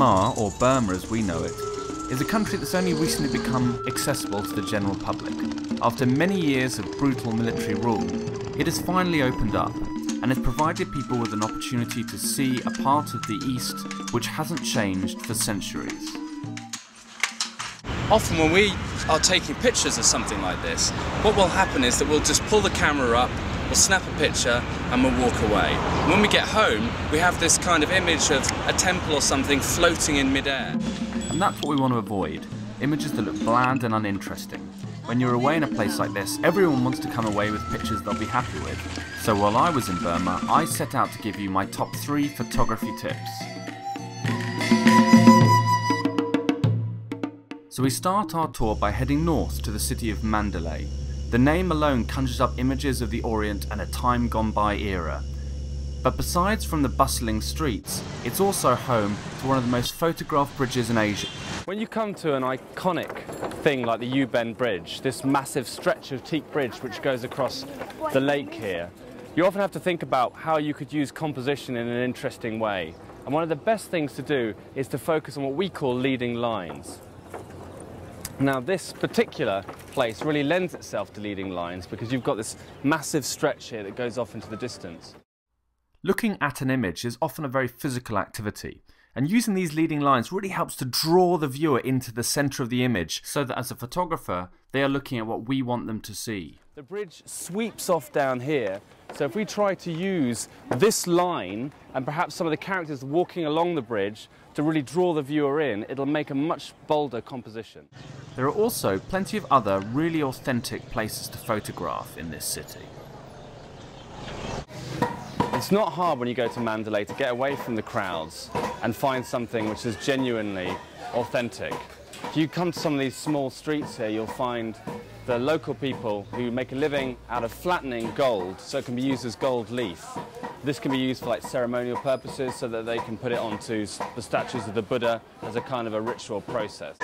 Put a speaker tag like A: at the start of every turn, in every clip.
A: Myanmar, or Burma as we know it, is a country that's only recently become accessible to the general public. After many years of brutal military rule, it has finally opened up and has provided people with an opportunity to see a part of the East which hasn't changed for centuries.
B: Often when we are taking pictures of something like this, what will happen is that we'll just pull the camera up, we'll snap a picture and we'll walk away. And when we get home, we have this kind of image of a temple or something floating in midair.
A: And that's what we want to avoid, images that look bland and uninteresting. When you're away in a place like this, everyone wants to come away with pictures they'll be happy with. So while I was in Burma, I set out to give you my top 3 photography tips. So we start our tour by heading north to the city of Mandalay. The name alone conjures up images of the Orient and a time gone by era. But besides from the bustling streets, it's also home to one of the most photographed bridges in Asia.
C: When you come to an iconic thing like the U-Bend Bridge, this massive stretch of teak bridge which goes across the lake here, you often have to think about how you could use composition in an interesting way. And one of the best things to do is to focus on what we call leading lines. Now this particular place really lends itself to leading lines because you've got this massive stretch here that goes off into the distance.
A: Looking at an image is often a very physical activity, and using these leading lines really helps to draw the viewer into the centre of the image so that as a photographer they are looking at what we want them to see.
C: The bridge sweeps off down here, so if we try to use this line and perhaps some of the characters walking along the bridge to really draw the viewer in, it'll make a much bolder composition.
A: There are also plenty of other really authentic places to photograph in this city.
C: It's not hard when you go to Mandalay to get away from the crowds and find something which is genuinely authentic. If you come to some of these small streets here, you'll find the local people who make a living out of flattening gold so it can be used as gold leaf. This can be used for like ceremonial purposes so that they can put it onto the statues of the Buddha as a kind of a ritual process.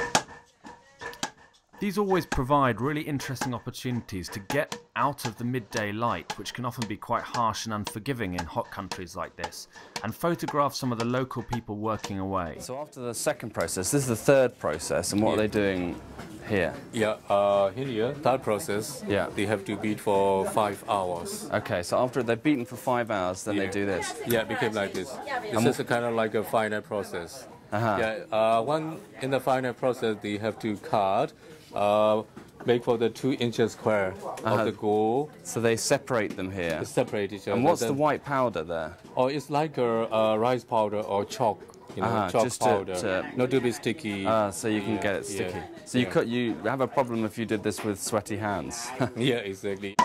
A: These always provide really interesting opportunities to get out of the midday light, which can often be quite harsh and unforgiving in hot countries like this, and photograph some of the local people working away.
C: So after the second process, this is the third process, and what are they doing here?
D: Yeah, here, that process, they have to beat for 5 hours.
C: Okay, so after they've beaten for 5 hours, then they do this?
D: Yeah, it became like this. This is kind of like a final process. One in the final process, they have to cut, make for the 2 inches square of the gold.
C: So they separate them here?
D: They separate each other.
C: And what's the white powder there?
D: Oh, it's like a rice powder or chalk. You know, chalk
C: just
D: powder, not to be sticky.
C: So you can get it sticky. So you have a problem if you did this with sweaty hands.
D: Yeah, exactly.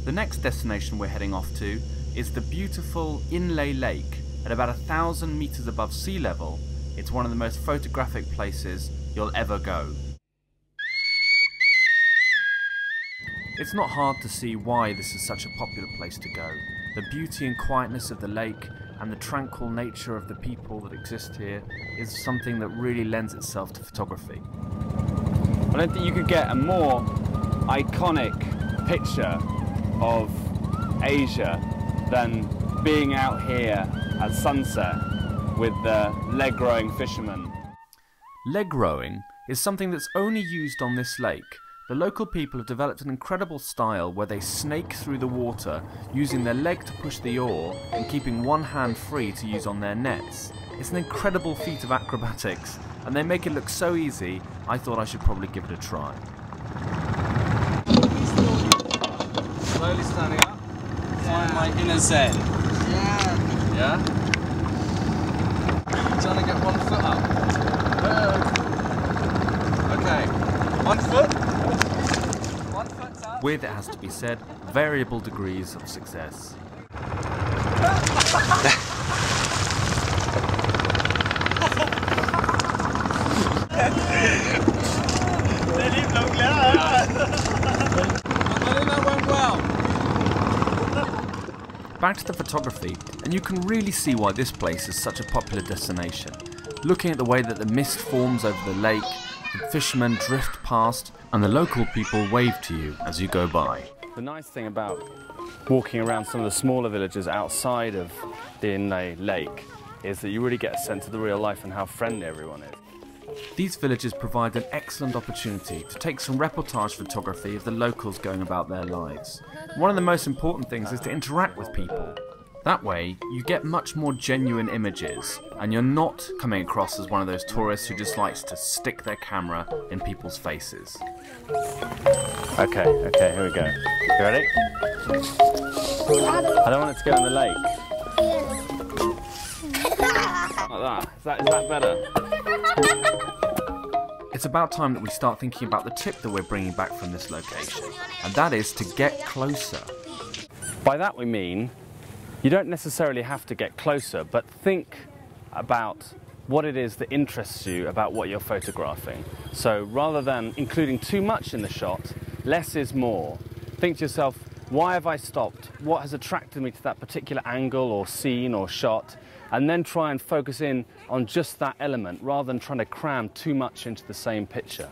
A: The next destination we're heading off to is the beautiful Inle Lake. At about 1,000 meters above sea level, it's one of the most photographic places you'll ever go. It's not hard to see why this is such a popular place to go. The beauty and quietness of the lake and the tranquil nature of the people that exist here is something that really lends itself to photography.
C: I don't think you could get a more iconic picture of Asia than being out here at sunset with the leg rowing fishermen.
A: Leg rowing is something that's only used on this lake. The local people have developed an incredible style where they snake through the water using their leg to push the oar and keeping one hand free to use on their nets. It's an incredible feat of acrobatics and they make it look so easy I thought I should probably give it a try.
C: Slowly standing up, find my inner zen. Yeah? Trying to get 1 foot up. Okay, 1 foot. 1 foot's up.
A: With, it has to be said, variable degrees of success. Back to the photography, and you can really see why this place is such a popular destination. Looking at the way that the mist forms over the lake, the fishermen drift past, and the local people wave to you as you go by.
C: The nice thing about walking around some of the smaller villages outside of the inlay lake is that you really get a sense of the real life and how friendly everyone is.
A: These villages provide an excellent opportunity to take some reportage photography of the locals going about their lives. One of the most important things is to interact with people. That way, you get much more genuine images, and you're not coming across as one of those tourists who just likes to stick their camera in people's faces.
C: Okay, here we go. You ready? I don't want it to go in the lake. Like that. Is that better?
A: It's about time that we start thinking about the tip that we're bringing back from this location, and that is to get closer.
C: By that we mean, you don't necessarily have to get closer, but think about what it is that interests you about what you're photographing. So rather than including too much in the shot, less is more. Think to yourself, why have I stopped? What has attracted me to that particular angle or scene or shot? And then try and focus in on just that element rather than trying to cram too much into the same picture.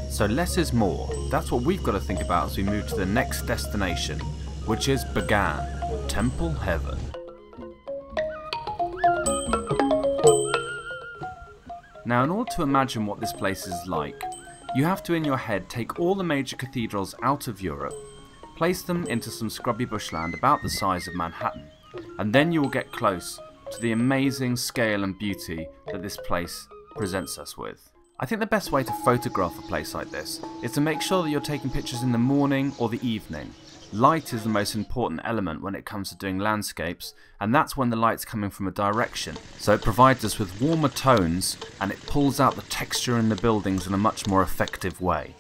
A: So less is more. That's what we've got to think about as we move to the next destination, which is Bagan, Temple Heaven. Now, in order to imagine what this place is like, you have to in your head take all the major cathedrals out of Europe, place them into some scrubby bushland about the size of Manhattan, and then you will get close to the amazing scale and beauty that this place presents us with. I think the best way to photograph a place like this is to make sure that you're taking pictures in the morning or the evening. Light is the most important element when it comes to doing landscapes, and that's when the light's coming from a direction. So it provides us with warmer tones, and it pulls out the texture in the buildings in a much more effective way.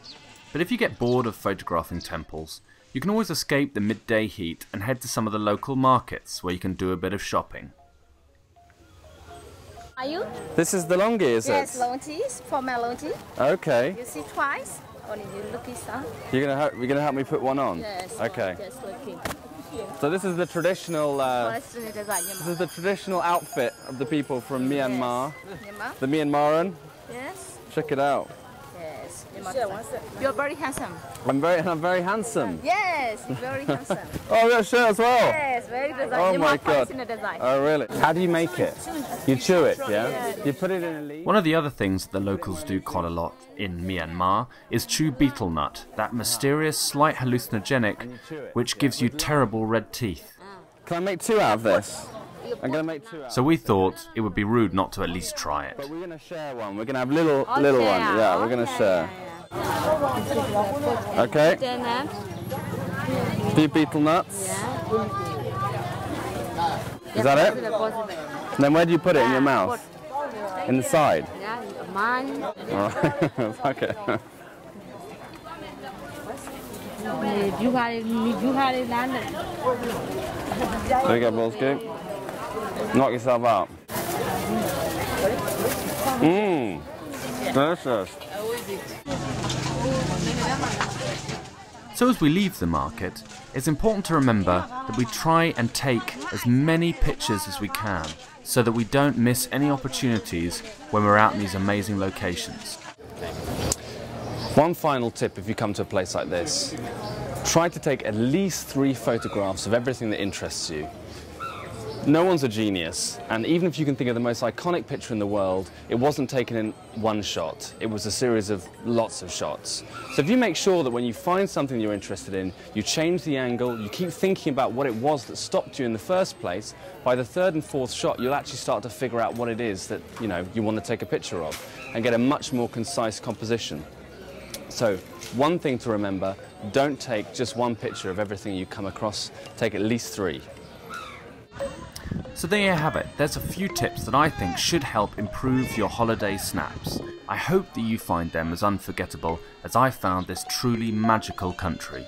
A: But if you get bored of photographing temples, you can always escape the midday heat and head to some of the local markets where you can do a bit of shopping.
E: Are you?
C: This is the longi, is it?
E: Yes, longies, for my longi.
C: Okay.
E: You see twice, only you look at some.
C: You're gonna help me put one on?
E: Yes.
C: Okay.
E: Just looking.
C: So this is the traditional. This is the traditional outfit of the people from Myanmar.
E: Yes.
C: The Myanmaran.
E: Yes.
C: Check it out.
E: Yes. You're very handsome.
C: I'm very handsome.
E: Yes, you're very handsome.
C: Oh, that shirt as well.
E: Yes, very design.
C: Oh
E: You're
C: my
E: more
C: God.
E: in the design.
C: Oh really? How do you make it? You chew it, yeah? You put it in a leaf.
A: One of the other things that the locals do quite a lot in Myanmar is chew betel nut, that mysterious, slight hallucinogenic which gives you terrible red teeth.
C: Can I make 2 out of this? I'm going to make 2 out.
A: So we thought it would be rude not to at least try it.
C: But we're going to share one. We're going to have little one. Yeah, we're going to share. Okay. Few betel nuts. Is that it? And then where do you put it in your mouth? In the side?
E: Mine.
C: Alright. Okay. There you go, Bolsky. Knock yourself out. Mmm. Delicious.
A: So as we leave the market, it's important to remember that we try and take as many pictures as we can so that we don't miss any opportunities when we're out in these amazing locations.
C: One final tip if you come to a place like this. Try to take at least 3 photographs of everything that interests you. No one's a genius, and even if you can think of the most iconic picture in the world, it wasn't taken in one shot. It was a series of lots of shots. So if you make sure that when you find something you're interested in, you change the angle, you keep thinking about what it was that stopped you in the first place, by the 3rd and 4th shot, you'll actually start to figure out what it is that, you want to take a picture of, and get a much more concise composition. So, one thing to remember, don't take just 1 picture of everything you come across, take at least 3.
A: So there you have it. There's a few tips that I think should help improve your holiday snaps. I hope that you find them as unforgettable as I found this truly magical country.